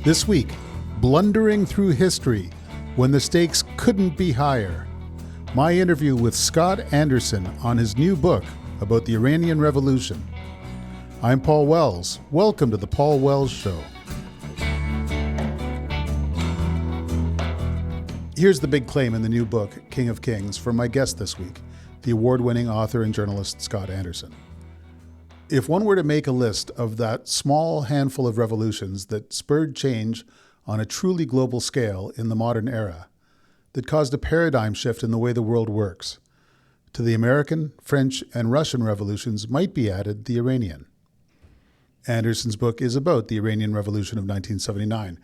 This week, blundering through history when the stakes couldn't be higher. My interview with Scott Anderson on his new book about the Iranian Revolution. I'm Paul Wells. Welcome to The Paul Wells Show. Here's the big claim in the new book, King of Kings, from my guest this week, the award-winning author and journalist Scott Anderson. If one were to make a list of that small handful of revolutions that spurred change on a truly global scale in the modern era, that caused a paradigm shift in the way the world works, to the American, French, and Russian revolutions might be added the Iranian. Anderson's book is about the Iranian Revolution of 1979.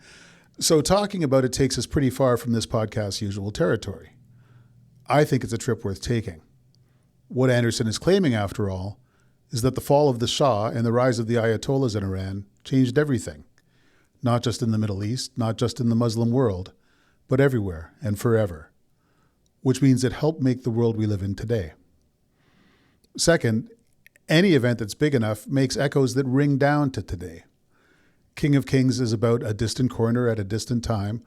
So talking about it takes us pretty far from this podcast's usual territory. I think it's a trip worth taking. What Anderson is claiming, after all, is that the fall of the Shah and the rise of the ayatollahs in Iran changed everything, not just in the Middle East, not just in the Muslim world, but everywhere and forever, which means it helped make the world we live in today. Second, any event that's big enough makes echoes that ring down to today. King of Kings is about a distant corner at a distant time,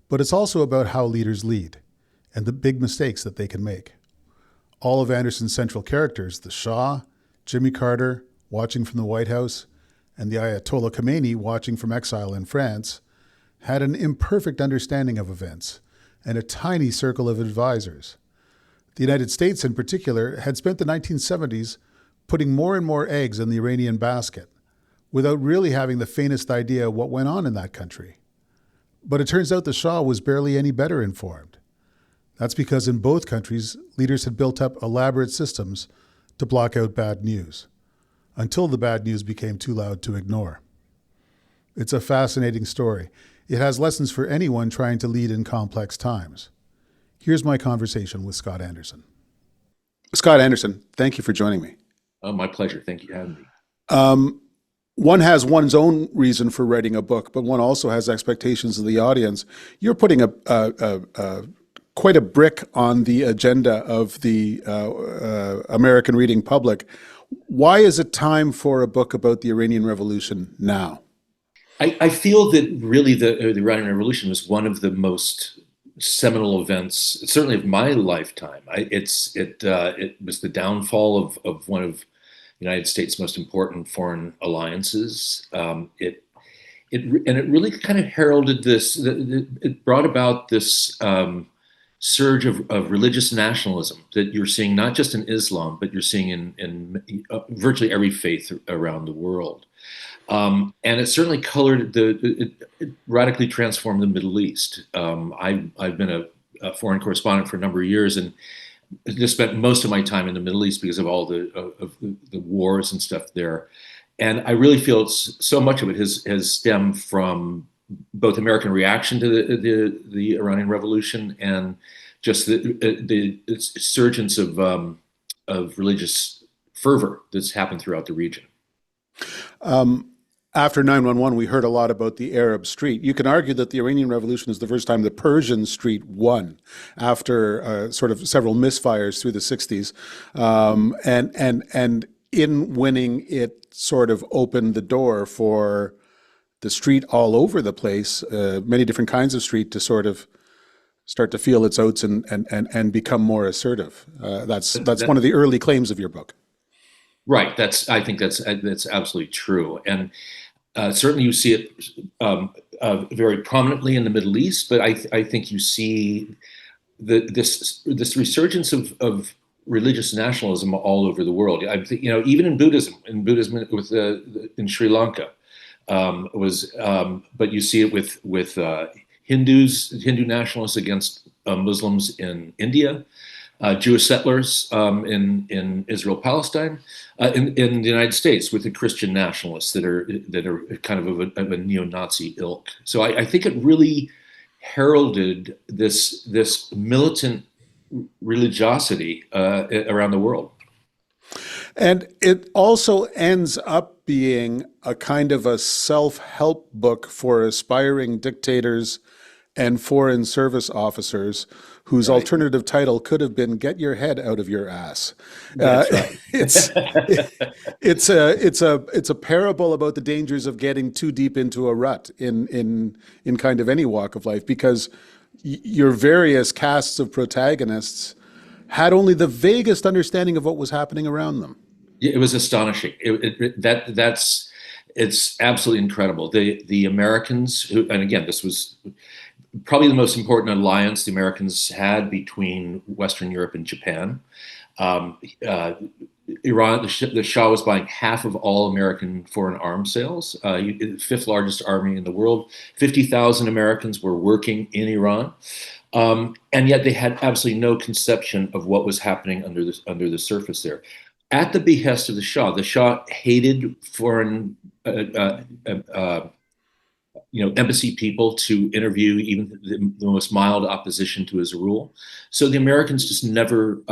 but it's also about how leaders lead and the big mistakes that they can make. All of Anderson's central characters, the Shah, Jimmy Carter, watching from the White House, and the Ayatollah Khomeini, watching from exile in France, had an imperfect understanding of events and a tiny circle of advisors. The United States, in particular, had spent the 1970s putting more and more eggs in the Iranian basket without really having the faintest idea what went on in that country. But it turns out the Shah was barely any better informed. That's because in both countries, leaders had built up elaborate systems to block out bad news, until the bad news became too loud to ignore. It's a fascinating story. It has lessons for anyone trying to lead in complex times. Here's my conversation with Scott Anderson. Scott Anderson, thank you for joining me. Oh, my pleasure. Thank you for having me. One has one's own reason for writing a book, but one also has expectations of the audience. You're putting quite a brick on the agenda of the American reading public. Why is it time for a book about the Iranian Revolution now? I feel that really the Iranian Revolution was one of the most seminal events, certainly of my lifetime. It was the downfall of one of the United States' most important foreign alliances. It really kind of heralded this. It brought about this surge of religious nationalism that you're seeing not just in Islam, but you're seeing in virtually every faith around the world. And it certainly colored it radically transformed the Middle East. I've been a foreign correspondent for a number of years and just spent most of my time in the Middle East because of all the wars and stuff there. And I really feel so much of it has stemmed from both American reaction to the Iranian Revolution and just the surgence of religious fervor that's happened throughout the region. After 9/11, we heard a lot about the Arab street. You can argue that the Iranian Revolution is the first time the Persian street won after sort of several misfires through the 60s. And in winning, it sort of opened the door for the street all over the place, many different kinds of street, to sort of start to feel its oats and become more assertive. That's one of the early claims of your book. Right. I think that's absolutely true. And certainly you see it very prominently in the Middle East, but I think you see this resurgence of religious nationalism all over the world. I think, even in Buddhism in Sri Lanka, but you see it with Hindu nationalists against Muslims in India, Jewish settlers in Israel, Palestine, in the United States with the Christian nationalists that are kind of a neo-Nazi ilk. So I think it really heralded this militant religiosity around the world. And it also ends up being a kind of a self-help book for aspiring dictators and foreign service officers whose Right. alternative title could have been "Get Your Head Out of Your Ass." That's right. It's it's a parable about the dangers of getting too deep into a rut in kind of any walk of life, because your various casts of protagonists had only the vaguest understanding of what was happening around them. Yeah, it was astonishing. That's it's absolutely incredible. The Americans who, and again, this was probably the most important alliance the Americans had between Western Europe and Japan. Um, uh, Iran, the Shah was buying half of all American foreign arms sales, fifth largest army in the world. 50,000 Americans were working in Iran. And yet they had absolutely no conception of what was happening under the surface there. At the behest of the Shah hated foreign embassy people to interview even the most mild opposition to his rule. So the Americans just never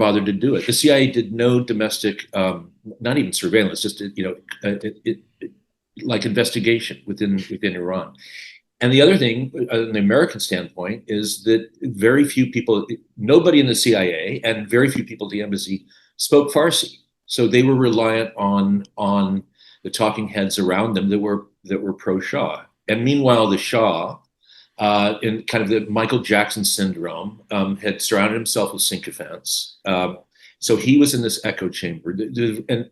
bothered to do it. The CIA did no domestic, not even surveillance, just like investigation within Iran. And the other thing, on the American standpoint, is that very few people, nobody in the CIA, and very few people at the embassy spoke Farsi. So they were reliant on the talking heads around them that were pro-Shah. And meanwhile, the Shah, in kind of the Michael Jackson syndrome, had surrounded himself with sycophants. So he was in this echo chamber. And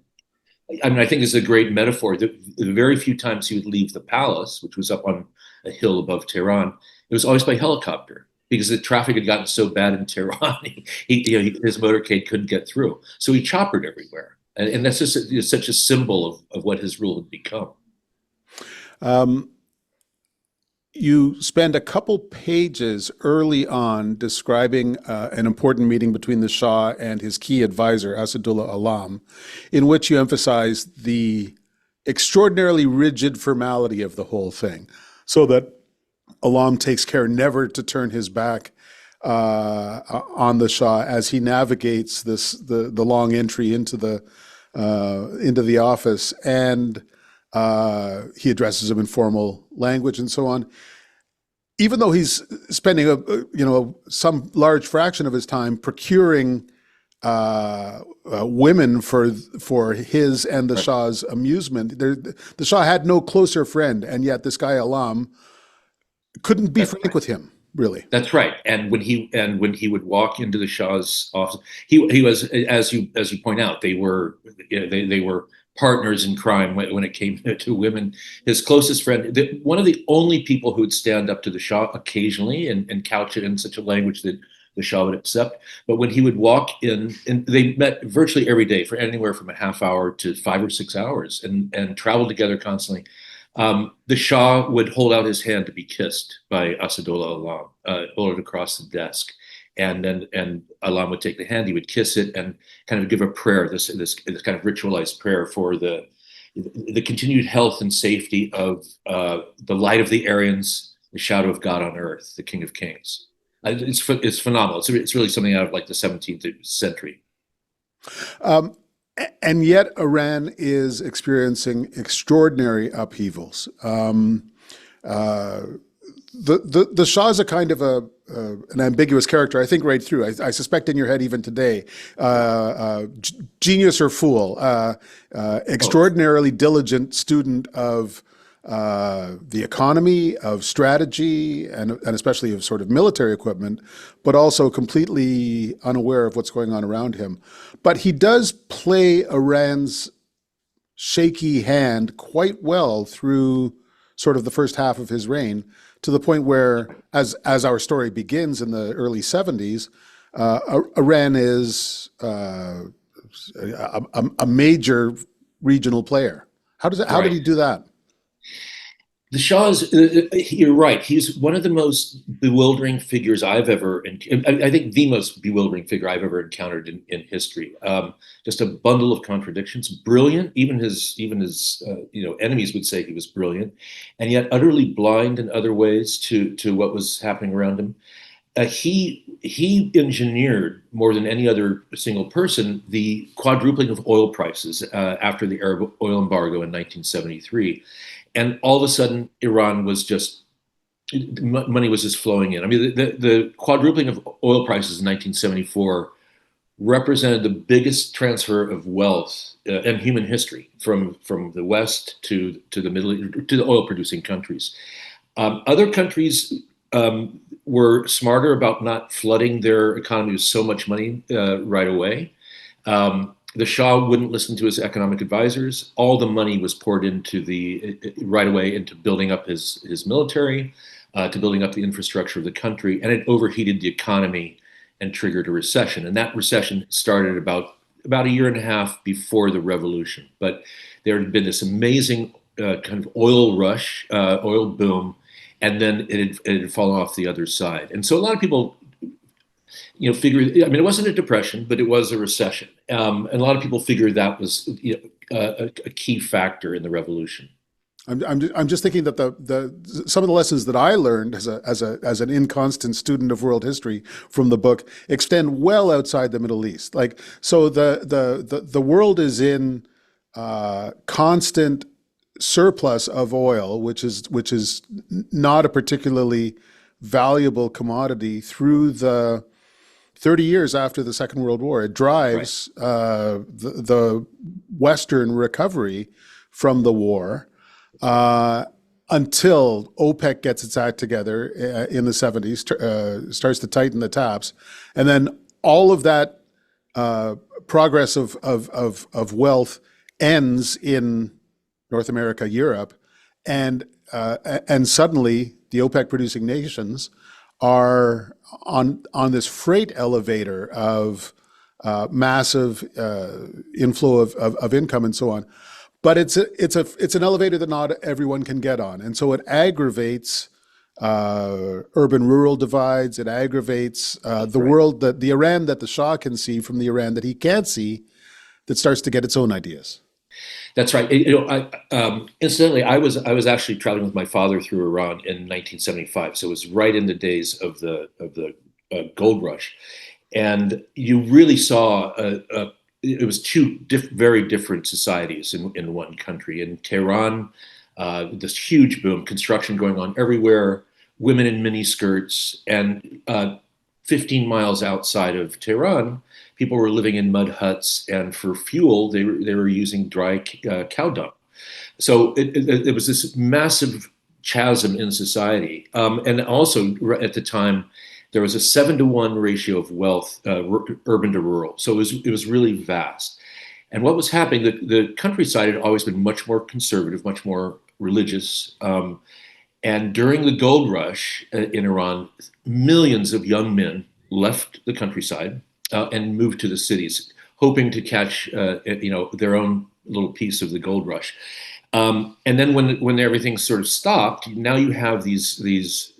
I mean, I think it's a great metaphor. The very few times he would leave the palace, which was up on a hill above Tehran, it was always by helicopter because the traffic had gotten so bad in Tehran, his motorcade couldn't get through. So he choppered everywhere. And that's just such a symbol of what his rule had become. Um, you spend a couple pages early on describing an important meeting between the Shah and his key advisor, Asadullah Alam, in which you emphasize the extraordinarily rigid formality of the whole thing, so that Alam takes care never to turn his back on the Shah as he navigates the long entry into the office, and he addresses him in formal language and so on. Even though he's spending some large fraction of his time procuring women for his and the Shah's amusement, the Shah had no closer friend, and yet this guy Alam couldn't be frank with him, really. That's right. And when he would walk into the Shah's office, he was, as you point out, they were partners in crime when it came to women. His closest friend, one of the only people who would stand up to the Shah occasionally and couch it in such a language that the Shah would accept. But when he would walk in, and they met virtually every day for anywhere from a half hour to 5 or 6 hours, and traveled together constantly. The Shah would hold out his hand to be kissed by Asadullah Alam, hold it across the desk. And Alam would take the hand, he would kiss it and kind of give a prayer, this kind of ritualized prayer for the continued health and safety of the light of the Aryans, the shadow of God on earth, the King of Kings. It's phenomenal. It's really something out of like the 17th century. And yet Iran is experiencing extraordinary upheavals. The Shah is a kind of an ambiguous character, I think, right through. I suspect in your head even today, genius or fool, extraordinarily diligent student of the economy, of strategy, and especially of sort of military equipment, but also completely unaware of what's going on around him. But he does play Iran's shaky hand quite well through sort of the first half of his reign, to the point where, as our story begins in the early 70s, Iran is a major regional player. How did he do that? The Shah is, you're right. He's one of the most bewildering figures I've ever, I think the most bewildering figure I've ever encountered in history. Just a bundle of contradictions, brilliant. Even his enemies would say he was brilliant, and yet utterly blind in other ways to what was happening around him. He engineered more than any other single person the quadrupling of oil prices after the Arab oil embargo in 1973. And all of a sudden, Iran was just money was just flowing in. I mean, the quadrupling of oil prices in 1974 represented the biggest transfer of wealth in human history from the West to the Middle to the oil producing countries. Other countries were smarter about not flooding their economy with so much money right away. The Shah wouldn't listen to his economic advisors. All the money was poured into right away into building up his military, to building up the infrastructure of the country, and it overheated the economy and triggered a recession. And that recession started about a year and a half before the revolution. But there had been this amazing kind of oil rush, oil boom, and then it had fallen off the other side. And so a lot of people, figure. I mean, it wasn't a depression, but it was a recession, and a lot of people figured that was a key factor in the revolution. I'm just thinking that some of the lessons that I learned as an inconstant student of world history from the book extend well outside the Middle East. Like, so the world is in constant surplus of oil, which is not a particularly valuable commodity through the 30 years after the Second World War. It drives the Western recovery from the war. Until OPEC gets its act together in the 70s, starts to tighten the taps. And then all of that progress of wealth ends in North America, Europe, and suddenly the OPEC producing nations are on this freight elevator of massive inflow of income and so on. But it's an elevator that not everyone can get on, and so it aggravates urban-rural divides. It aggravates the world, the Iran that the Shah can see from the Iran that he can't see, that starts to get its own ideas. That's right. Incidentally, I was actually traveling with my father through Iran in 1975, so it was right in the days of the gold rush, and you really saw it was two very different societies in one country. In Tehran, this huge boom, construction going on everywhere, women in miniskirts, and 15 miles outside of Tehran, people were living in mud huts, and for fuel, they were using dry cow dung. So it was this massive chasm in society, and also at the time, there was a 7-to-1 ratio of wealth, urban to rural. So it was really vast. And what was happening, the countryside had always been much more conservative, much more religious. And during the gold rush in Iran, millions of young men left the countryside and moved to the cities, hoping to catch their own little piece of the gold rush. And then when everything sort of stopped, now you have these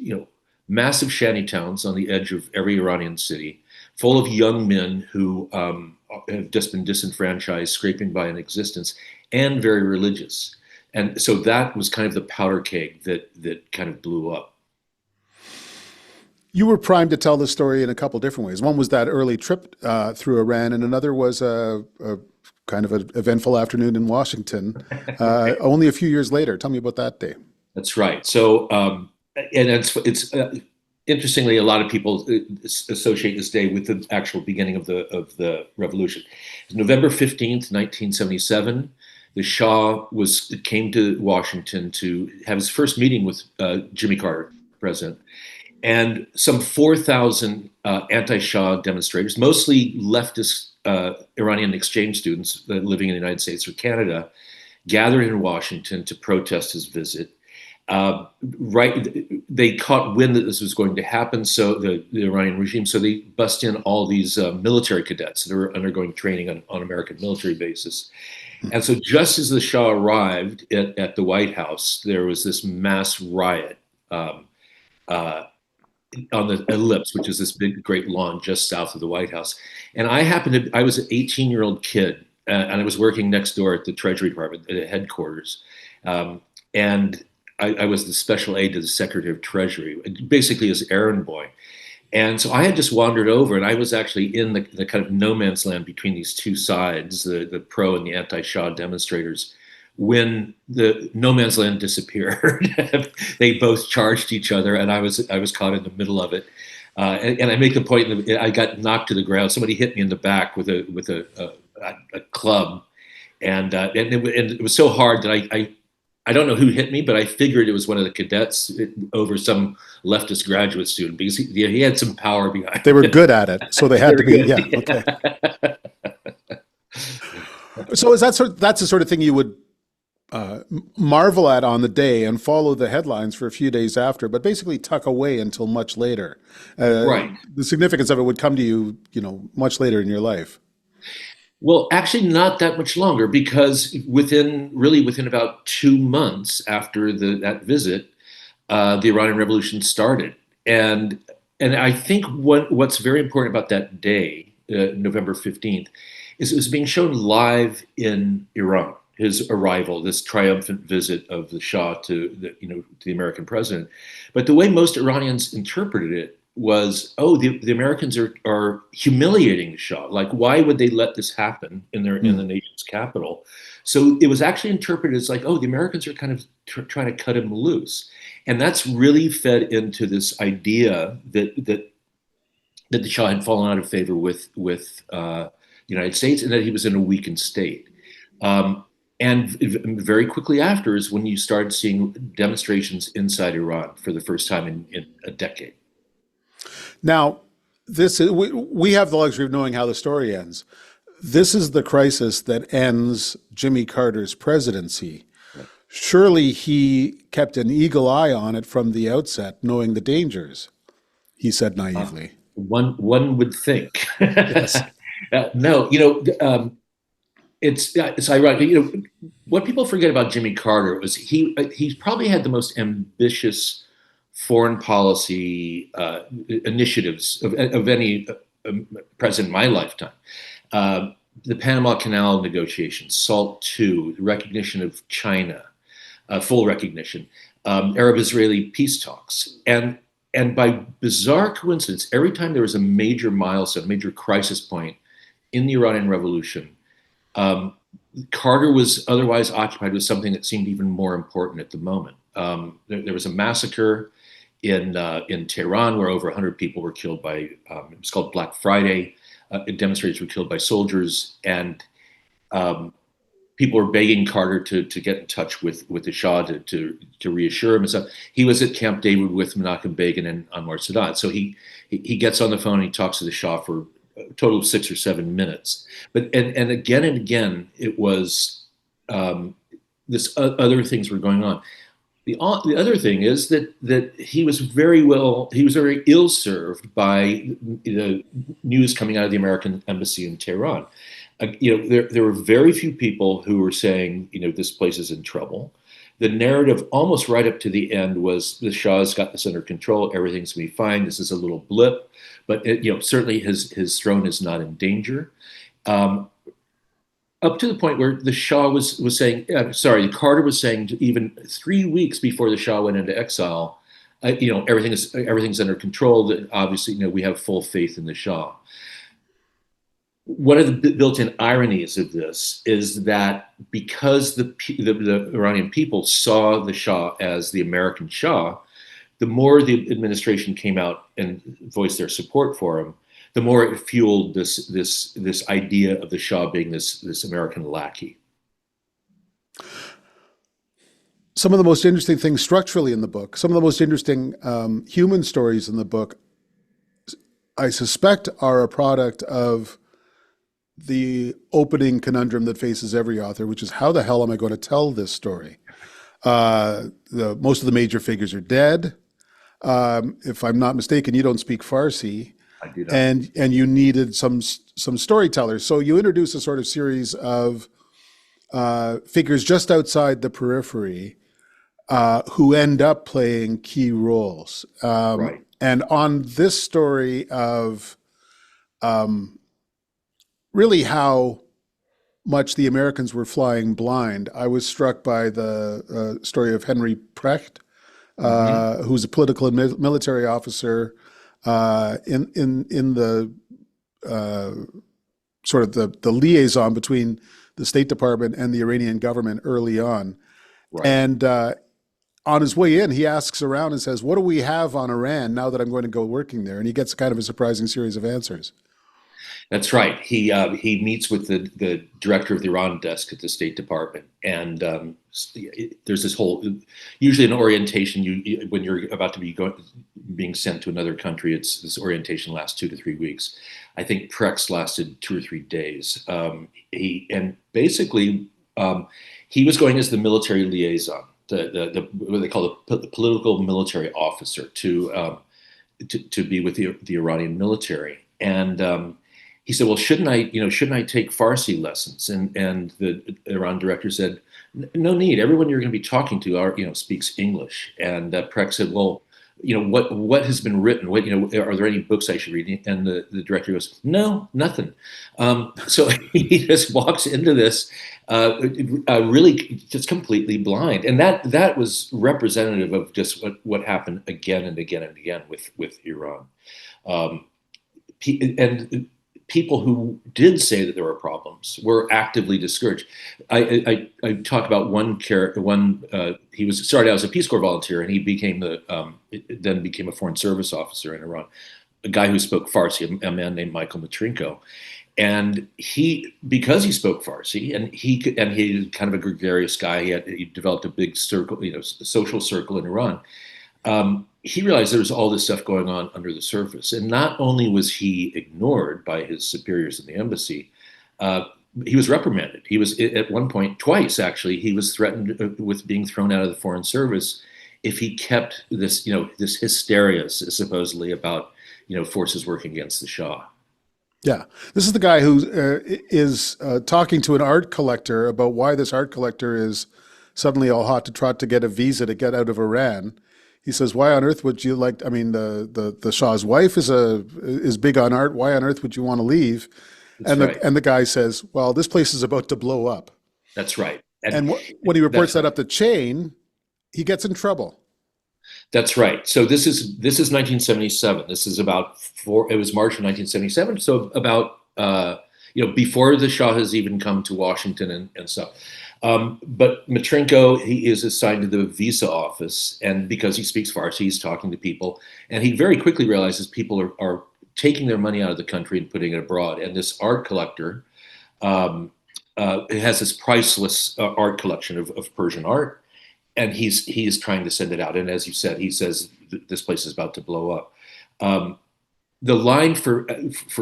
massive shanty towns on the edge of every Iranian city, full of young men who have just been disenfranchised, scraping by an existence, and very religious. And so that was kind of the powder keg that kind of blew up. You were primed to tell the story in a couple different ways. One was that early trip through Iran, and another was a kind of an eventful afternoon in Washington, only a few years later. Tell me about that day. That's right. So, and it's interestingly, a lot of people associate this day with the actual beginning of the revolution. November 15th, 1977. The Shah came to Washington to have his first meeting with Jimmy Carter, president, and some 4,000 anti-Shah demonstrators, mostly leftist Iranian exchange students living in the United States or Canada, gathered in Washington to protest his visit. They caught wind that this was going to happen, so the Iranian regime, so they bust in all these military cadets that were undergoing training on American military bases. And so just as the Shah arrived at the White House, there was this mass riot on the Ellipse, which is this big, great lawn just south of the White House. And I was an 18-year-old kid, and I was working next door at the Treasury Department, at headquarters. And I was the special aide to the Secretary of Treasury, basically as errand boy. And so I had just wandered over, and I was actually in the kind of no man's land between these two sides, the pro and the anti-Shah demonstrators, when the no man's land disappeared. They both charged each other, and I was caught in the middle of it. And I make the point that I got knocked to the ground. Somebody hit me in the back with a club, and it was so hard that I don't know who hit me, but I figured it was one of the cadets over some leftist graduate student because he had some power behind. They were good at it, so they had to be. Yeah. Okay. So that's the sort of thing you would marvel at on the day and follow the headlines for a few days after, but basically tuck away until much later. Right. The significance of it would come to you, much later in your life. Well, actually, not that much longer, because within about 2 months after that visit, the Iranian Revolution started, and I think what's very important about that day, November 15th, is it was being shown live in Iran. His arrival, this triumphant visit of the Shah to the American president, but the way most Iranians interpreted it was, oh, the Americans are humiliating the Shah. Like, why would they let this happen in the nation's capital? So it was actually interpreted as like, oh, the Americans are kind of trying to cut him loose, and that's really fed into this idea that the Shah had fallen out of favor with the United States, and that he was in a weakened state. And very quickly after is when you started seeing demonstrations inside Iran for the first time in a decade. Now, we have the luxury of knowing how the story ends. This is the crisis that ends Jimmy Carter's presidency. Right. Surely he kept an eagle eye on it from the outset, knowing the dangers, he said naively. One would think. Yes. No, it's ironic. What people forget about Jimmy Carter was he probably had the most ambitious foreign policy initiatives of any president in my lifetime. The Panama Canal negotiations, SALT II, the recognition of China, full recognition, Arab-Israeli peace talks, and by bizarre coincidence, every time there was a major milestone, a major crisis point in the Iranian Revolution, Carter was otherwise occupied with something that seemed even more important at the moment. There was a massacre in Tehran where over 100 people were killed by, it was called Black Friday. Demonstrators were killed by soldiers, and people were begging Carter to get in touch with the Shah to reassure him and stuff. He was at Camp David with Menachem Begin and Anwar Sadat. So he gets on the phone and he talks to the Shah for a total of 6 or 7 minutes. But and again, it was this other things were going on. The other thing is that he was very ill served by the news coming out of the American embassy in Tehran. There were very few people who were saying, this place is in trouble. The narrative almost right up to the end was the Shah's got this under control. Everything's going to be fine. This is a little blip, but certainly his throne is not in danger. Up to the point where the Shah was saying, Carter was saying, even 3 weeks before the Shah went into exile, everything's under control. That obviously, we have full faith in the Shah. One of the built-in ironies of this is that because the Iranian people saw the Shah as the American Shah, the more the administration came out and voiced their support for him, the more it fueled this idea of the Shah being this American lackey. Some of the most interesting things structurally in the book, some of the most interesting human stories in the book, I suspect are a product of the opening conundrum that faces every author, which is, how the hell am I going to tell this story? Most of the major figures are dead. If I'm not mistaken, you don't speak Farsi. I do not. And you needed some storytellers. So you introduce a sort of series of figures just outside the periphery who end up playing key roles. Right. And on this story of really how much the Americans were flying blind, I was struck by the story of Henry Precht, who's a political and military officer in the sort of the liaison between the State Department and the Iranian government early on. Right. And on his way in, he asks around and says, "What do we have on Iran now that I'm going to go working there?" And he gets kind of a surprising series of answers. That's right. He meets with the director of the Iran desk at the State Department, and there's this whole, usually an orientation. When you're about to be being sent to another country, it's this orientation lasts 2 to 3 weeks. I think Prex lasted 2 or 3 days. He was going as the military liaison, what they call the political military officer to be with the Iranian military, and he said, "Well, shouldn't I take Farsi lessons?" And the Iran director said, "No need. Everyone you're going to be talking to speaks English." And Prex said, "Well, what has been written? Are there any books I should read?" And the director goes, "No, nothing." So he just walks into this really just completely blind, and that was representative of just what happened again and again and again with Iran. And people who did say that there were problems were actively discouraged. I talk about one character. He started out as a Peace Corps volunteer, and he then became a Foreign Service officer in Iran. A guy who spoke Farsi, a man named Michael Matrinko, and because he spoke Farsi, and he kind of a gregarious guy. He developed a big circle, social circle in Iran. He realized there was all this stuff going on under the surface. And not only was he ignored by his superiors in the embassy, he was reprimanded. He was, at one point, twice actually, he was threatened with being thrown out of the Foreign Service if he kept this hysteria, supposedly, about, forces working against the Shah. Yeah. This is the guy who is talking to an art collector about why this art collector is suddenly all hot to trot to get a visa to get out of Iran. He says, "Why on earth would you like? I mean, the Shah's wife is big on art. Why on earth would you want to leave?" That's right. And the guy says, "Well, this place is about to blow up." That's right. And when he reports that up the chain, he gets in trouble. That's right. So this is 1977. This is it was March of 1977. So about before the Shah has even come to Washington and stuff. But Matrinko, he is assigned to the visa office, and because he speaks Farsi, he's talking to people, and he very quickly realizes people are taking their money out of the country and putting it abroad. And this art collector has this priceless art collection of Persian art, and he is trying to send it out. And as you said, he says this place is about to blow up. The line for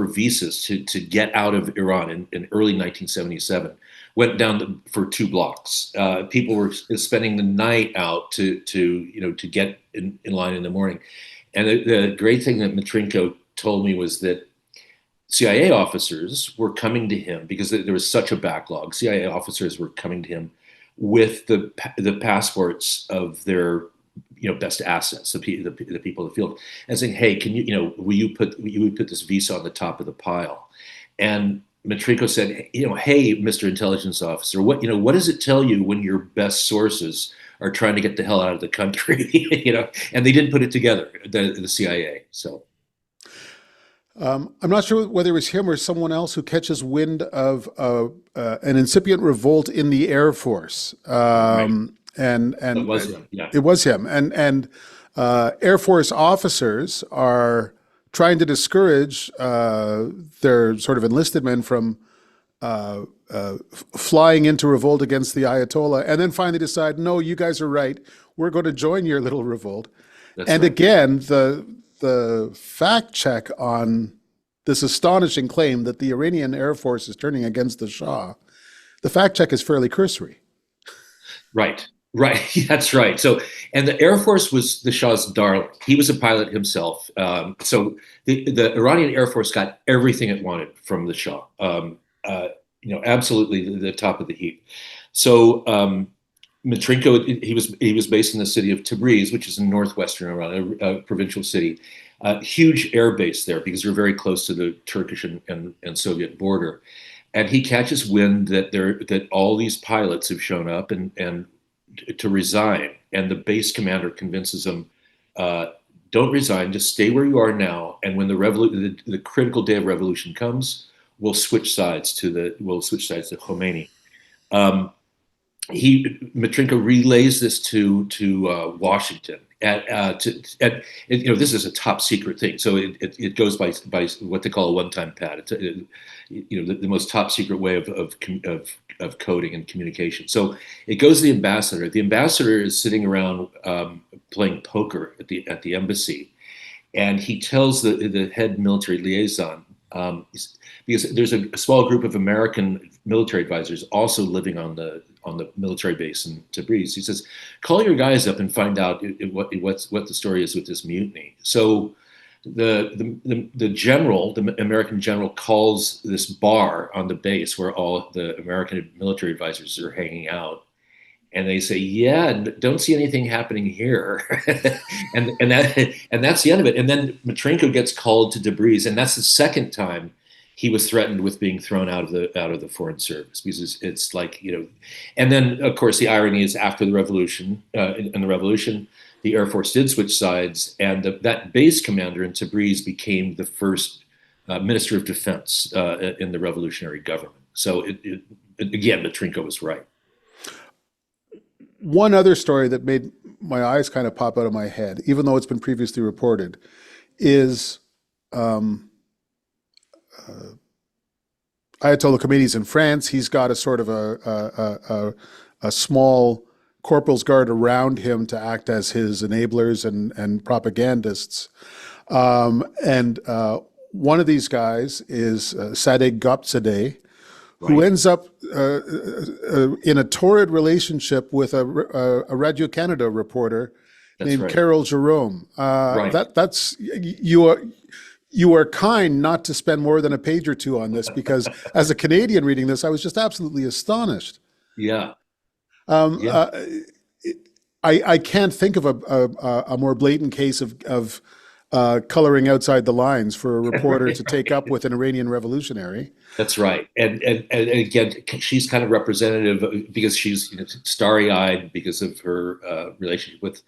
visas to get out of Iran in early 1977 went down for 2 blocks. People were spending the night out to get in line in the morning. And the great thing that Matrinko told me was that CIA officers were coming to him because there was such a backlog. CIA officers were coming to him with the passports of their best assets, the people in the field, and saying, "Hey, will you put this visa on the top of the pile?" And Matrinko said, "Hey, Mr. Intelligence Officer, what does it tell you when your best sources are trying to get the hell out of the country?" And they didn't put it together, the CIA. So I'm not sure whether it was him or someone else who catches wind of an incipient revolt in the Air Force. right. And It was him. Yeah. it was him. And Air Force officers are trying to discourage their sort of enlisted men from flying into revolt against the Ayatollah, and then finally decide, no, you guys are right. We're going to join your little revolt. That's And right. again, the fact check on this astonishing claim that the Iranian Air Force is turning against the Shah, the fact check is fairly cursory. Right. Right. That's right. So, and the Air Force was the Shah's darling. He was a pilot himself. So the Iranian Air Force got everything it wanted from the Shah. Absolutely the top of the heap. So Matrinko, he was based in the city of Tabriz, which is in northwestern Iran, a provincial city. Huge air base there because you're very close to the Turkish and Soviet border. And he catches wind that all these pilots have shown up and to resign. And the base commander convinces him, don't resign, just stay where you are now. And when the critical day of revolution comes, will switch sides to Khomeini. Um, Matrinko relays this to Washington. This is a top secret thing, so it goes by what they call a one-time pad. It's the most top secret way of coding and communication. So it goes to the ambassador. The ambassador is sitting around playing poker at the embassy, and he tells the head military liaison, because there's a small group of American military advisors also living on the military base in Tabriz. He says, "Call your guys up and find out what the story is with this mutiny." So the general, the American general, calls this bar on the base where all the American military advisors are hanging out. And they say, "Yeah, don't see anything happening here," and that's the end of it. And then Matrenko gets called to Tabriz, and that's the second time he was threatened with being thrown out of the foreign service, because it's like, and then of course the irony is, after the revolution, the Air Force did switch sides, and that base commander in Tabriz became the first Minister of Defense in the revolutionary government. So again, Matrenko was right. One other story that made my eyes kind of pop out of my head, even though it's been previously reported, is Ayatollah Khomeini's in France. He's got a sort of a small corporal's guard around him to act as his enablers and propagandists. And one of these guys is Sadegh Gopzadeh, who ends up in a torrid relationship with a Radio Canada reporter named Carol Jerome. That's you are kind not to spend more than a page or two on this, because as a Canadian reading this, I was just absolutely astonished. Yeah. I can't think of a more blatant case of coloring outside the lines for a reporter to take up with an Iranian revolutionary. That's right. And again, she's kind of representative because she's starry-eyed because of her relationship with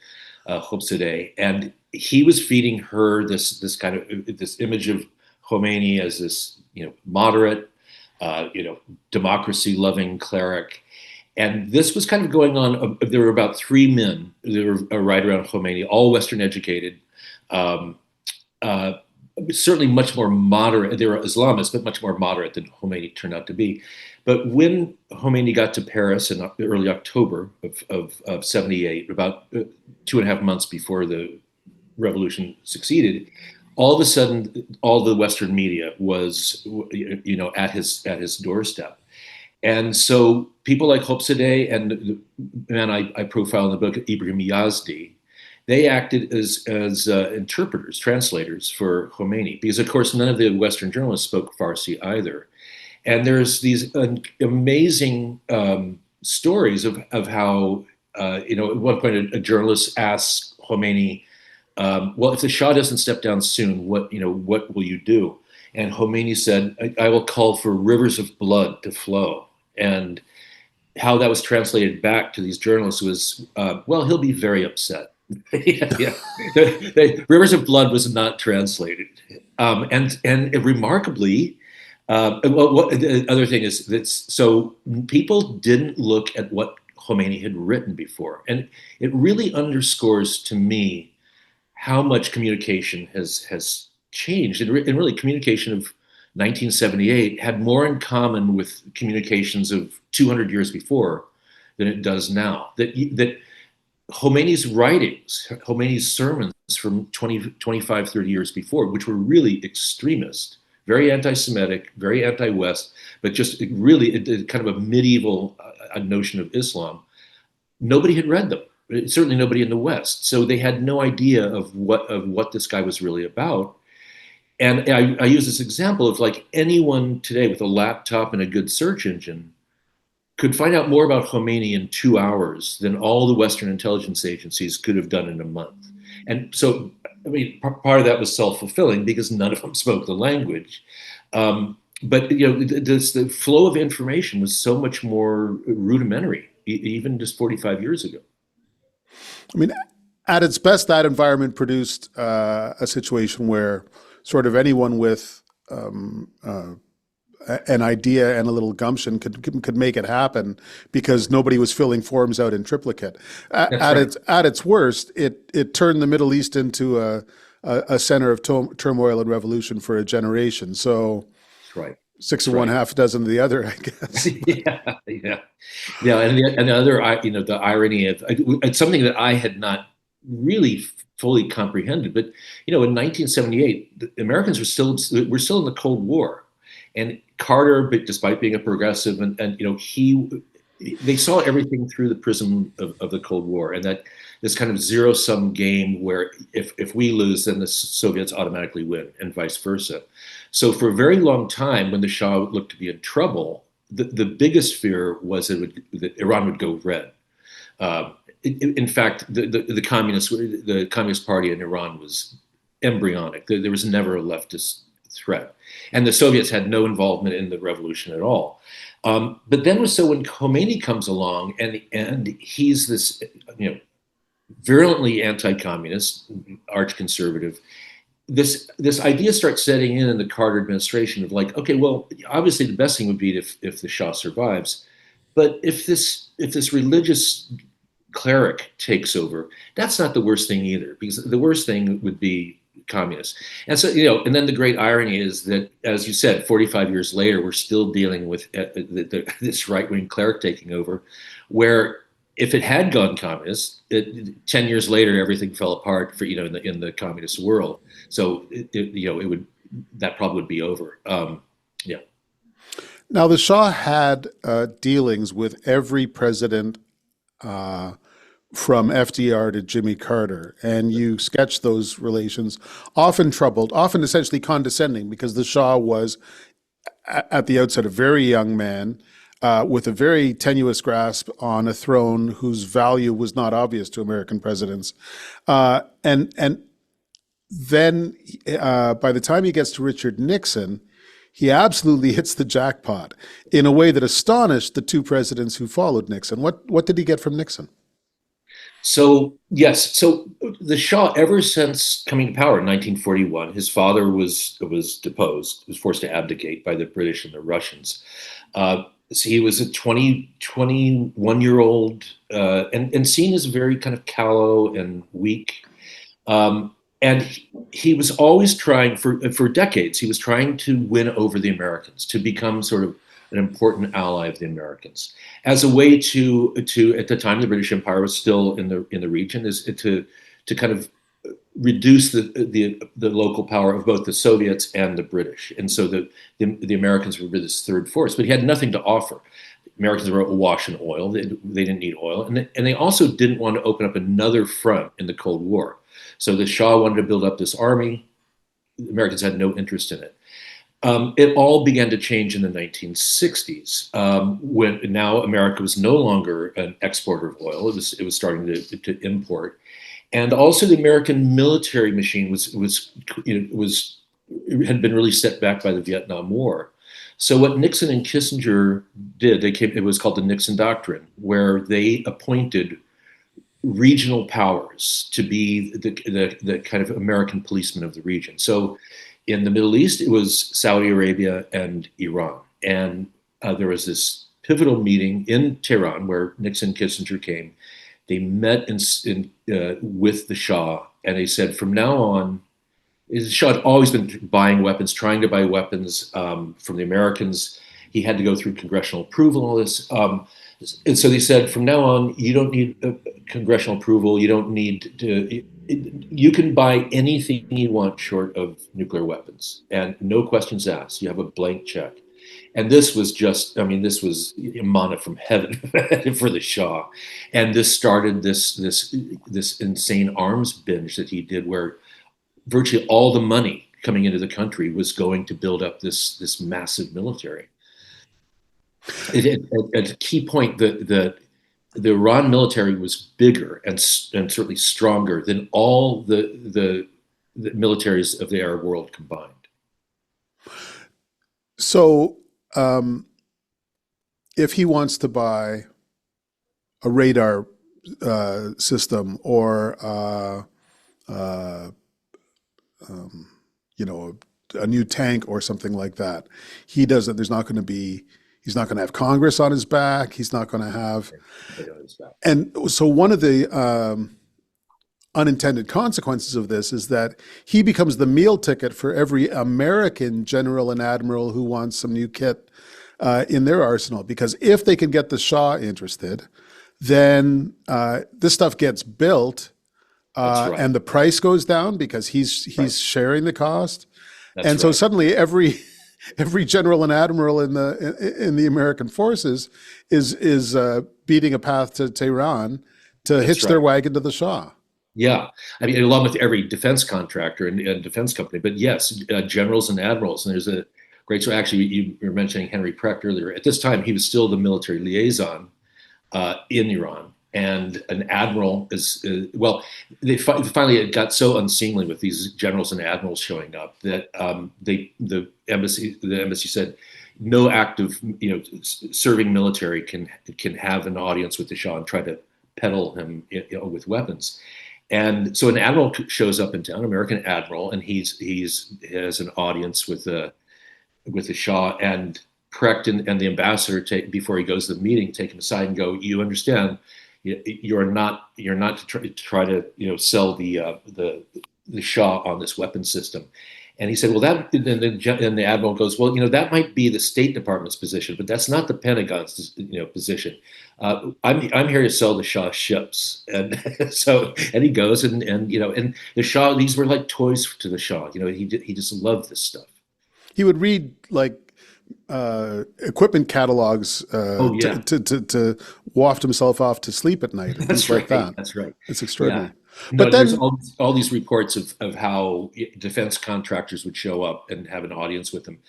Gopzadeh, and he was feeding her this kind of this image of Khomeini as this moderate, democracy-loving cleric. And this was kind of going on. There were about three men that were right around Khomeini, all Western educated. Certainly much more moderate. They were Islamists, but much more moderate than Khomeini turned out to be. But when Khomeini got to Paris in early October of 78, about 2.5 months before the revolution succeeded, all of a sudden, all the Western media was, at his doorstep. And so people like Gopzadeh and the man I profile in the book, Ibrahim Yazdi, they acted as interpreters, translators for Khomeini, because of course none of the Western journalists spoke Farsi either. And there's these amazing stories of how, at one point a journalist asked Khomeini, well, if the Shah doesn't step down soon, what will you do? And Khomeini said, I will call for rivers of blood to flow. And how that was translated back to these journalists was, well, he'll be very upset. Yeah. The rivers of blood was not translated. And remarkably, the other thing is that so people didn't look at what Khomeini had written before. And it really underscores to me how much communication has changed. And really, communication of 1978 had more in common with communications of 200 years before than it does now. That Khomeini's writings, Khomeini's sermons from 25, 30 years before, which were really extremist, very anti-Semitic, very anti-West, but just really kind of a medieval notion of Islam, nobody had read them. Certainly nobody in the West. So they had no idea of what this guy was really about. And I use this example of like anyone today with a laptop and a good search engine could find out more about Khomeini in 2 hours than all the Western intelligence agencies could have done in a month. And so, I mean, part of that was self-fulfilling because none of them spoke the language. But the flow of information was so much more rudimentary, even just 45 years ago. I mean, at its best, that environment produced a situation where sort of anyone with an idea and a little gumption could make it happen because nobody was filling forms out in triplicate. That's right. At its worst, it turned the Middle East into a center of turmoil and revolution for a generation. So That's right. six That's of one, right. half a dozen of the other, I guess. Yeah, yeah, yeah. And the other, the irony of it's something that I had not really fully comprehended. But in 1978, the Americans were still in the Cold War, and Carter, but despite being a progressive, and they saw everything through the prism of the Cold War, and that this kind of zero sum game where if we lose, then the Soviets automatically win, and vice versa. So for a very long time, when the Shah looked to be in trouble, the biggest fear was that Iran would go red. In fact, the Communist Party in Iran was embryonic. There was never a leftist threat, and the Soviets had no involvement in the revolution at all. But then, when Khomeini comes along, and he's this, virulently anti-communist, arch-conservative, this idea starts setting in the Carter administration of like, okay, well, obviously the best thing would be if the Shah survives, but if this religious cleric takes over, that's not the worst thing either, because the worst thing would be communists. And so, and then the great irony is that, as you said, 45 years later, we're still dealing with this right-wing cleric taking over, where if it had gone communist, 10 years later, everything fell apart for, in the communist world. So, that probably would be over. Yeah. Now, the Shah had dealings with every president from FDR to Jimmy Carter, and you sketch those relations, often troubled, often essentially condescending, because the Shah was, at the outset, a very young man with a very tenuous grasp on a throne whose value was not obvious to American presidents. And then by the time he gets to Richard Nixon, he absolutely hits the jackpot in a way that astonished the two presidents who followed Nixon. What did he get from Nixon? So yes, so the Shah, ever since coming to power in 1941, his father was deposed, was forced to abdicate by the British and the Russians. So he was a 21-year-old, and seen as very kind of callow and weak. And he was always trying, for decades, he was trying to win over the Americans, to become sort of an important ally of the Americans, as a way to at the time the British Empire was still in the region, is to kind of reduce the local power of both the Soviets and the British, and so the Americans were this third force. But he had nothing to offer. Americans were awash in oil; they didn't need oil, and they also didn't want to open up another front in the Cold War. So the Shah wanted to build up this army. The Americans had no interest in it. It all began to change in the 1960s, when now America was no longer an exporter of oil. It was starting to import, and also the American military machine had been really set back by the Vietnam War. So what Nixon and Kissinger did, it was called the Nixon Doctrine, where they appointed regional powers to be the kind of American policemen of the region. So in the Middle East, it was Saudi Arabia and Iran. And there was this pivotal meeting in Tehran where Nixon and Kissinger came. They met with the Shah, and they said, from now on, the Shah had always been buying weapons, trying to buy weapons from the Americans. He had to go through congressional approval and all this. And so they said, from now on, you don't need congressional approval. You don't need to. You can buy anything you want short of nuclear weapons, and no questions asked. You have a blank check. And this was this was manna from heaven for the Shah. And this started this insane arms binge that he did, where virtually all the money coming into the country was going to build up this massive military. At a key point, the Iran military was bigger and certainly stronger than all the militaries of the Arab world combined. So, if he wants to buy a radar system or a new tank or something like that. He does it. He's not going to have Congress on his back. He's not going to have, and so one of the unintended consequences of this is that he becomes the meal ticket for every American general and admiral who wants some new kit in their arsenal. Because if they can get the Shah interested, then this stuff gets built, and the price goes down because he's sharing the cost. And so suddenly every general and admiral in the American forces is beating a path to Tehran to hitch their wagon to the Shah. Yeah, I mean, along with every defense contractor and defense company, but yes, generals and admirals. And there's a great, so actually you were mentioning Henry Precht earlier. At this time, he was still the military liaison in Iran. And an admiral is, well, finally it got so unseemly with these generals and admirals showing up that the embassy said no active, serving military can have an audience with the Shah and try to peddle him, with weapons. And so an admiral shows up in town, American admiral, and he has an audience with the Shah, and Precht and the ambassador before he goes to the meeting take him aside and go, you understand, you're not to try to sell the Shah on this weapon system. And he said, well, and the admiral goes, well, that might be the State Department's position, but that's not the Pentagon's position. I'm here to sell the Shah ships, and and he goes and the Shah, these were like toys to the Shah. He just loved this stuff. He would read like equipment catalogs to waft himself off to sleep at night and things like that. That's right. It's extraordinary. Yeah. But then there's all these reports of how defense contractors would show up and have an audience with them,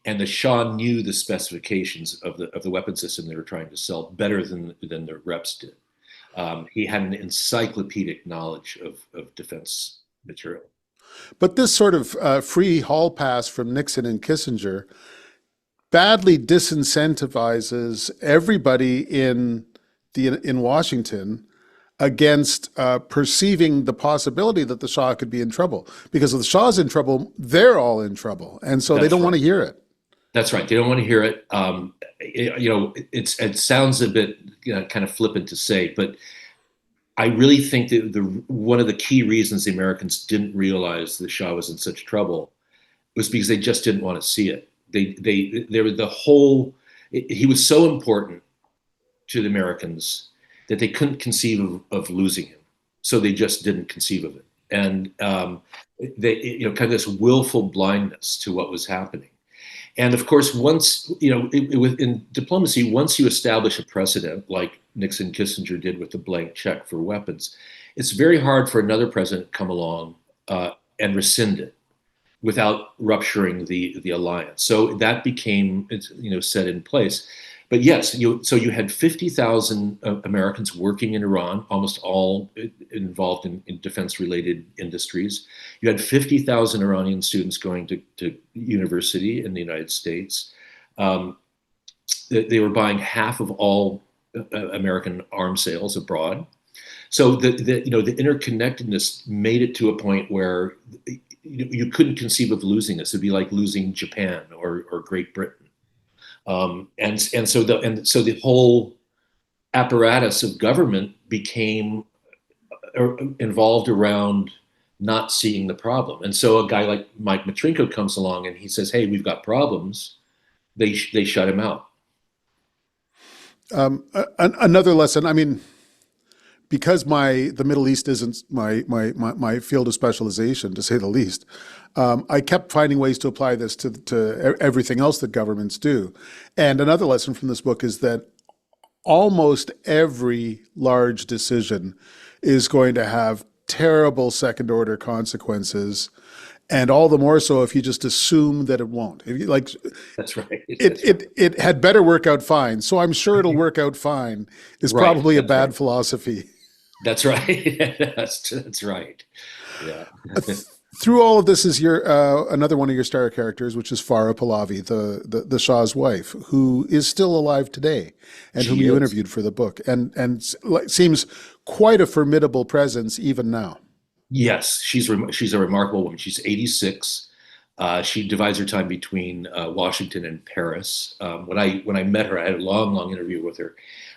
and the Shah knew the specifications of the weapon system they were trying to sell better than the reps did. He had an encyclopedic knowledge of defense material. But this sort of free hall pass from Nixon and Kissinger badly disincentivizes everybody in Washington against perceiving the possibility that the Shah could be in trouble. Because if the Shah's in trouble, they're all in trouble. And so they don't want to hear it. That's right. They don't want to hear it. It sounds a bit kind of flippant to say, but I really think that one of the key reasons the Americans didn't realize the Shah was in such trouble was because they just didn't want to see it. They were he was so important to the Americans that they couldn't conceive of losing him. So they just didn't conceive of it. And they, kind of this willful blindness to what was happening. And of course, once, in diplomacy, once you establish a precedent like Nixon Kissinger did with the blank check for weapons, it's very hard for another president to come along and rescind it without rupturing the alliance. So that became, set in place. But yes, so you had 50,000 Americans working in Iran, almost all involved in defense-related industries. You had 50,000 Iranian students going to university in the United States. They were buying half of all American arms sales abroad. So the interconnectedness made it to a point where you couldn't conceive of losing this. It'd be like losing Japan or Great Britain. And so the whole apparatus of government became involved around not seeing the problem. And so a guy like Mike Matrinko comes along and he says, "Hey, we've got problems." They shut him out. Another lesson. I mean, because the Middle East isn't my field of specialization, to say the least, I kept finding ways to apply this to everything else that governments do. And another lesson from this book is that almost every large decision is going to have terrible second order consequences, and all the more so if you just assume that it won't. That's right. It had better work out fine, so I'm sure it'll work out fine is probably a bad philosophy. That's right. That's right. Yeah. Through all of this is another one of your star characters, which is Farah Pahlavi, the Shah's wife, who is still alive today, and whom you interviewed for the book, and seems quite a formidable presence even now. Yes, she's a remarkable woman. She's 86. She divides her time between Washington and Paris. When I met her, I had a long interview with her.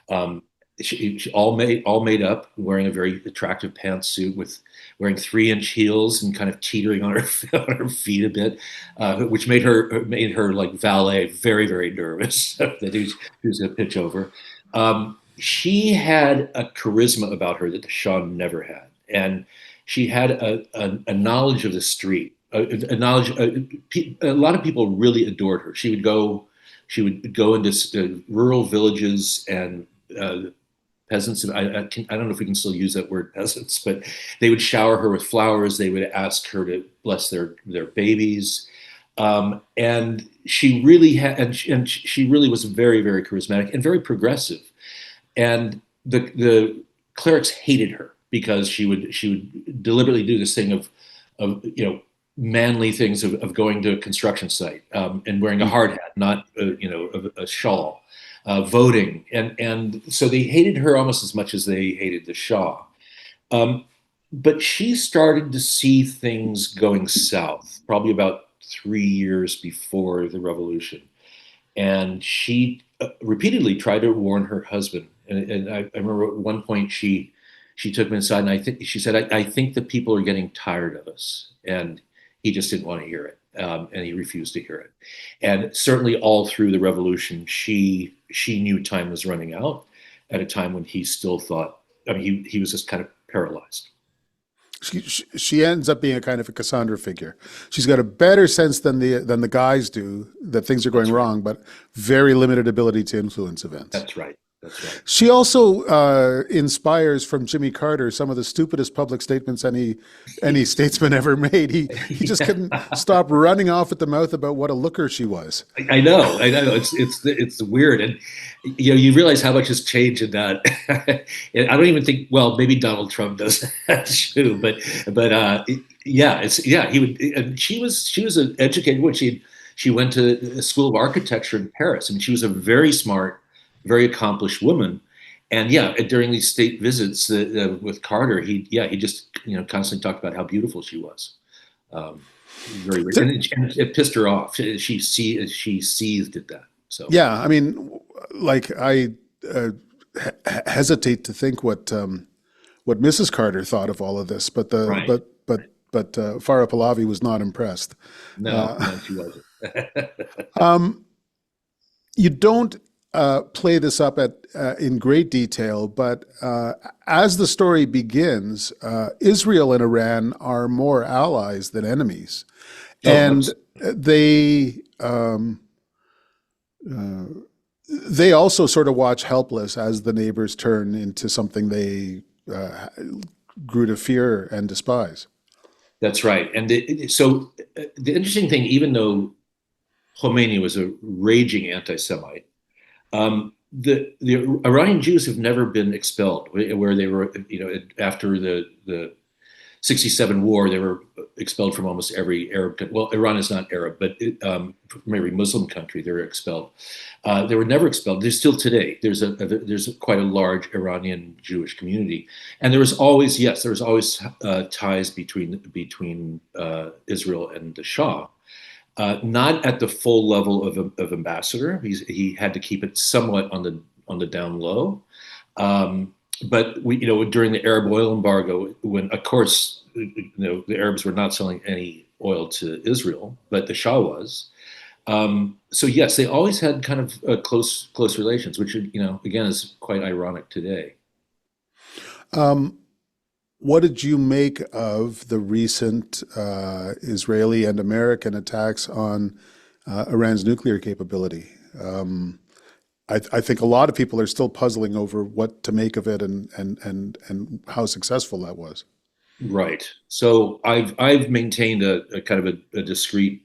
Um, she all made up, wearing a very attractive pantsuit with wearing 3-inch heels and kind of teetering on her on her feet a bit, which made her like valet very nervous that he was going to pitch over. She had a charisma about her that the Shah never had, and she had a knowledge of the street, a knowledge. A lot of people really adored her. She would go into rural villages and peasants. I don't know if we can still use that word peasants, but they would shower her with flowers. They would ask her to bless their babies. And she really had, and she really was very charismatic and very progressive. And the clerics hated her because she would deliberately do this thing of manly things of going to a construction site, and wearing a hard hat, not a shawl, voting, and so they hated her almost as much as they hated the Shah. Um, but she started to see things going south, probably about 3 years before the revolution, and she repeatedly tried to warn her husband. And I remember at one point she took him inside, and I think she said, "I think the people are getting tired of us," and he just didn't want to hear it, and he refused to hear it. And certainly, all through the revolution, she knew time was running out at a time when he still thought. I mean, he was just kind of paralyzed. She ends up being a kind of a Cassandra figure. She's got a better sense than the guys do that things are going That's right. wrong, but very limited ability to influence events. That's right. That's right. She also inspires from Jimmy Carter some of the stupidest public statements any statesman ever made. He just Yeah. couldn't stop running off at the mouth about what a looker she was. I know. It's weird, and you realize how much has changed in that. And I don't even think. Well, maybe Donald Trump does that too, but yeah, yeah. He would, and she was an educated woman. She went to a school of architecture in Paris. I mean, she was a very smart, very accomplished woman. And yeah, during these state visits with Carter, he just constantly talked about how beautiful she was. Um, very, and it pissed her off. She seethed at that. So Yeah, I mean, like I uh, hesitate to think what Mrs. Carter thought of all of this, but the right, right. but Farah Pahlavi was not impressed. No, Uh, no, she wasn't. um, you don't play this up at in great detail, but as the story begins, Israel and Iran are more allies than enemies, Oh, and they. Uh, they also sort of watch helpless as the neighbors turn into something they grew to fear and despise. that's right. And so the interesting thing, even though Khomeini was a raging anti-Semite, the Iranian Jews have never been expelled. Where they were, after the 67 war, they were expelled from almost every Arab country. Well, Iran is not Arab, but from every Muslim country, they were expelled. They were never expelled. There's still today. There's quite a large Iranian Jewish community, and there was always ties between Israel and the Shah. Not at the full level of ambassador. He had to keep it somewhat on the down low. But during the Arab oil embargo, when of course the Arabs were not selling any oil to Israel, but the Shah was. So yes, they always had kind of close relations, which again is quite ironic today. Um, what did you make of the recent Israeli and American attacks on Iran's nuclear capability? I think a lot of people are still puzzling over what to make of it and how successful that was. Right. So I've maintained a kind of a discrete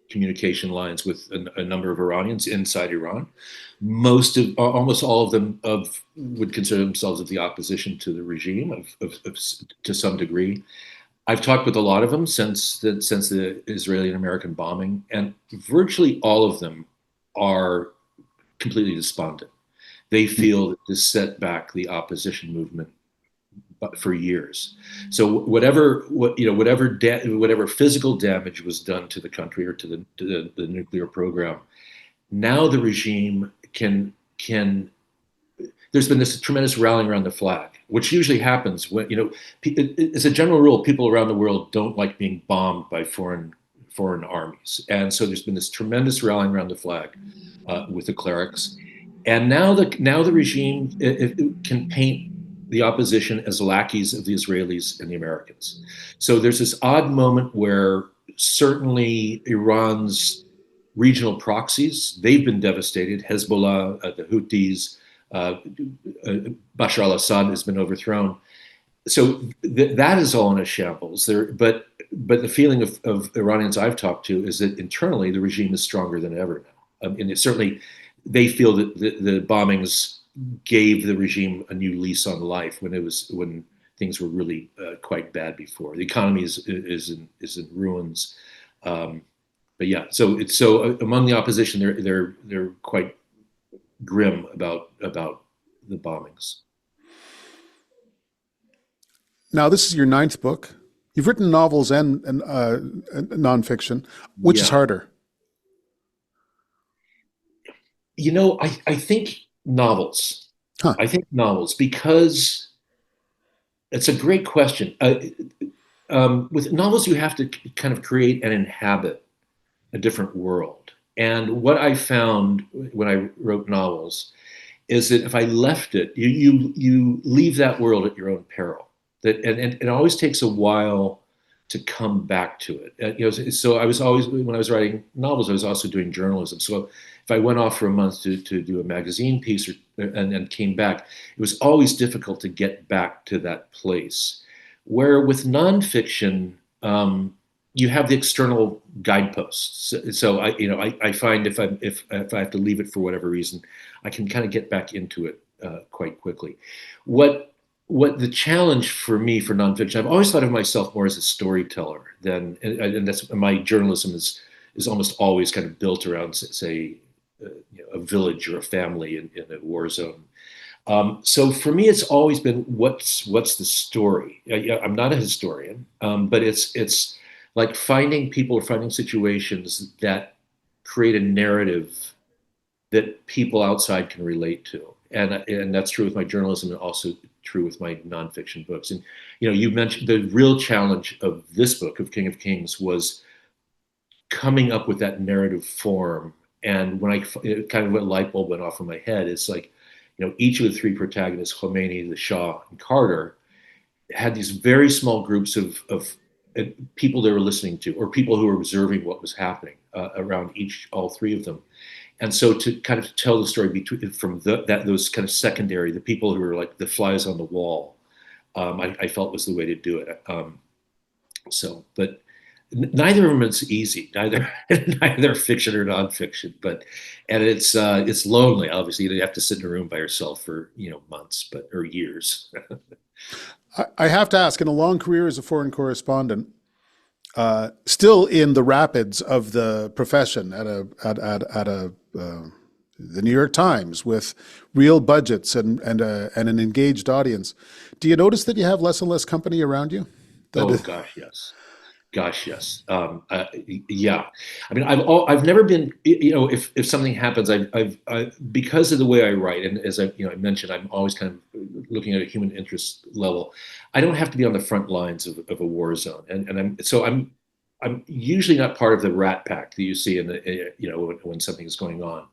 communication lines with a number of Iranians inside Iran. Almost all of them would consider themselves of the opposition to the regime to some degree. I've talked with a lot of them since the Israeli and American bombing, and virtually all of them are completely despondent. They feel that this set back the opposition movement for years. So whatever physical damage was done to the country or to the nuclear program, now the regime can. There's been this tremendous rallying around the flag, which usually happens when as a general rule, people around the world don't like being bombed by foreign armies, and so there's been this tremendous rallying around the flag with the clerics, and now the regime it can paint the opposition as lackeys of the Israelis and the Americans. So there's this odd moment where certainly Iran's regional proxies, they've been devastated. Hezbollah, the Houthis, Bashar al-Assad has been overthrown. So that is all in a shambles. But the feeling of Iranians I've talked to is that internally the regime is stronger than ever now. And certainly they feel that the bombings gave the regime a new lease on life when things were really quite bad before. The economy is in ruins. But yeah, so among the opposition, they're quite grim about the bombings. Now, this is your 9th book. You've written novels and nonfiction. Which is harder? I think novels. Huh. I think novels, because it's a great question. With novels, you have to kind of create and inhabit a different world. And what I found when I wrote novels is that if I left it, you leave that world at your own peril. And it always takes a while to come back to it. So I was always, when I was writing novels, I was also doing journalism. So if I went off for a month to do a magazine piece and then came back, it was always difficult to get back to that place. Where with nonfiction, you have the external guideposts. So I find if I have to leave it for whatever reason, I can kind of get back into it quite quickly. What the challenge for me for nonfiction, I've always thought of myself more as a storyteller and that's my journalism is almost always kind of built around, say, a village or a family in a war zone. So for me, it's always been what's the story. I'm not a historian, but it's like finding people or finding situations that create a narrative that people outside can relate to. And that's true with my journalism and also true with my nonfiction books. And, you mentioned the real challenge of this book, of King of Kings, was coming up with that narrative form. And when kind of a light bulb went off in my head, it's like, each of the 3 protagonists, Khomeini, the Shah, and Carter, had these very small groups of people they were listening to, or people who were observing what was happening around all 3 of them. And so to kind of tell the story from those kind of secondary, the people who were like the flies on the wall, I felt was the way to do it. But neither of them is easy, neither fiction or nonfiction. And it's lonely. Obviously, you have to sit in a room by yourself for months, or years. I have to ask, in a long career as a foreign correspondent, still in the rapids of the profession at the New York Times with real budgets and an engaged audience, do you notice that you have less and less company around you? Gosh, yes. Yeah. I mean, I've never been, if something happens, I've because of the way I write, and as I mentioned, I'm always kind of looking at a human interest level. I don't have to be on the front lines of a war zone, and I'm usually not part of the rat pack that you see in when something is going on.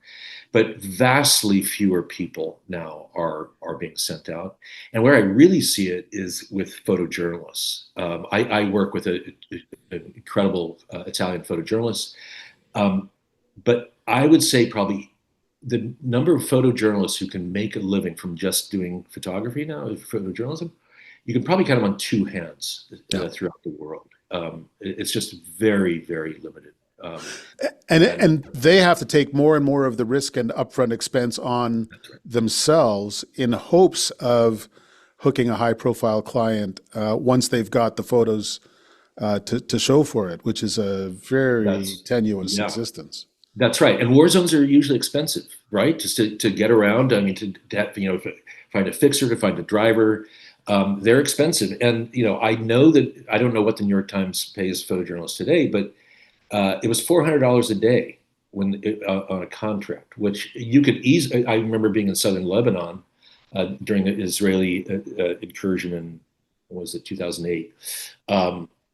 But vastly fewer people now are being sent out. And where I really see it is with photojournalists. I work with an incredible Italian photojournalist. But I would say probably the number of photojournalists who can make a living from just doing photography now, photojournalism, you can probably count them on 2 hands throughout the world. It's just very, very limited. And they have to take more and more of the risk and upfront expense on themselves in hopes of hooking a high-profile client once they've got the photos to show for it, which is a very tenuous existence. That's right. And war zones are usually expensive, right? Just to get around. I mean, to find a fixer, to find a driver. They're expensive. And, I know that I don't know what the New York Times pays photojournalists today, but it was $400 a day on a contract, which you could easily. I remember being in southern Lebanon during the Israeli incursion in, what was it, 2008,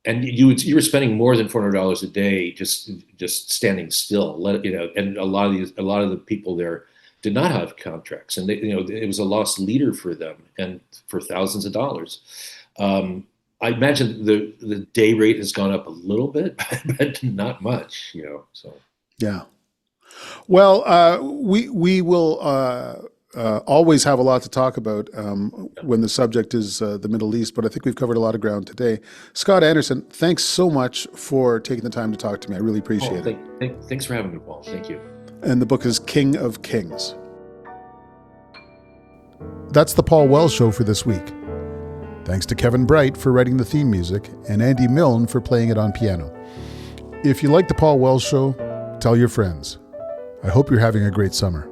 and you were spending more than $400 a day just standing still. And a lot of the people there did not have contracts, and it was a lost leader for them, and for thousands of dollars. I imagine the day rate has gone up a little bit, but not much, So Yeah. Well, we will always have a lot to talk about when the subject is the Middle East, but I think we've covered a lot of ground today. Scott Anderson, thanks so much for taking the time to talk to me. I really appreciate it. Thanks for having me, Paul. Thank you. And the book is King of Kings. That's the Paul Wells Show for this week. Thanks to Kevin Bright for writing the theme music and Andy Milne for playing it on piano. If you like the Paul Wells Show, tell your friends. I hope you're having a great summer.